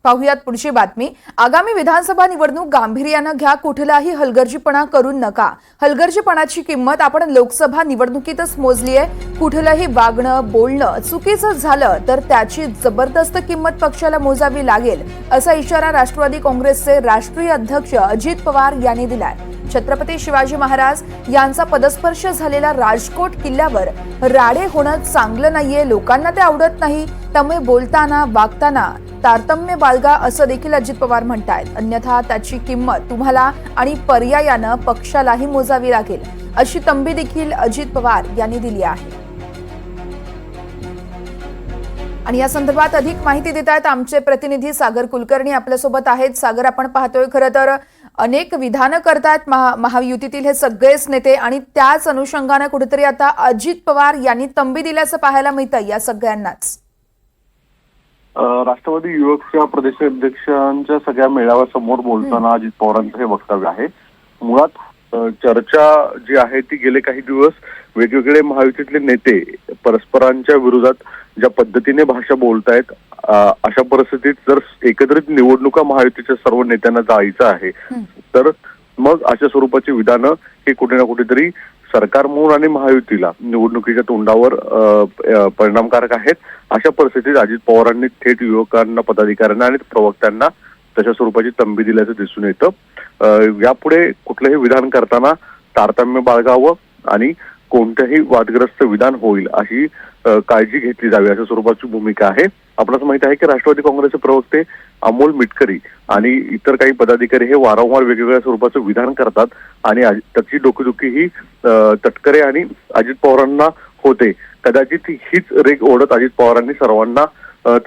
पाहुयात पुढची बातमी। आगामी विधानसभा निवडणूक गांभीर्याने घ्या, कुठलाही हलगर्जीपणा करू नका। हलगर्जीपणाची किंमत आपण लोकसभा निवडणुकीतच मोजली आहे। कुठलंही वागणं बोलणं चुकीचं झालं तर त्याची जबरदस्त किंमत पक्षाला मोजावी लागेल, असा इशारा राष्ट्रवादी काँग्रेसचे राष्ट्रीय अध्यक्ष अजित पवार यांनी दिलाय। छत्रपती शिवाजी महाराज यांचा पदस्पर्श झालेला राजकोट किल्ल्यावर राडे होणं चांगलं नाहीये, लोकांना ते आवडत नाही, त्यामुळे बोलताना वागताना तारतम्य बाळगा, असं देखील अजित पवार म्हणतायत। अन्यथा त्याची किंमत तुम्हाला आणि पर्यायानं पक्षालाही मोजावी लागेल, अशी तंबी देखील अजित पवार यांनी दिली आहे। आणि या संदर्भात अधिक माहिती देत आहेत आमचे प्रतिनिधी सागर कुलकर्णी आपल्यासोबत आहेत। सागर, आपण पाहतोय खरं तर अनेक विधानं करतायत महायुतीतील हे सगळेच नेते, आणि त्याच अनुषंगाने कुठेतरी आता अजित पवार यांनी तंबी दिल्याचं पाहायला मिळतंय या सगळ्यांनाच। राष्ट्रवादी युवकच्या प्रदेशाध्यक्षांच्या सगळ्या मेळाव्यासमोर बोलताना अजित पवारांचं हे वक्तव्य आहे। मुळात चर्चा जी आहे ती गेले काही दिवस वेगवेगळे महायुतीतले नेते परस्परांच्या विरोधात ज्या पद्धतीने भाषा बोलतायत, अशा परिस्थितीत जर एकत्रित निवडणुका महायुतीच्या सर्व नेत्यांना जायचं आहे तर मग अशा स्वरूपाची विधानं हे कुठे ना कुठेतरी सरकार म्हणून आणि महायुतीला निवडणुकीच्या तोंडावर परिणामकारक आहेत। अशा परिस्थितीत अजित पवारांनी थेट युवकांना, पदाधिकाऱ्यांना आणि प्रवक्त्यांना तशा स्वरूपाची तंबी दिल्याचं दिसून येतं। यापुढे कुठलंही विधान करताना तारतम्य बाळगावं आणि कोणत्याही वादग्रस्त विधान होईल अशी काळजी घेतली जावी, अशा स्वरूपाची भूमिका आहे। आपल्याला माहित आहे की राष्ट्रवादी काँग्रेसचे प्रवक्ते अमोल मिटकरी आणि इतर काही पदाधिकारी हे वारंवार वेगवेगळ्या स्वरूपाचं विधान करतात आणि त्याची डोकेदुखी ही तटकरे आणि अजित पवारांना होते। कदाचित हीच रेग ओढत अजित पवारांनी सर्वांना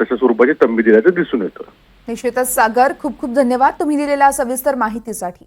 तशा स्वरूपाची तंबी दिल्याचं दिसून येतं। निश्चितच सागर, खूप खूप धन्यवाद तुम्ही दिलेल्या सविस्तर माहितीसाठी।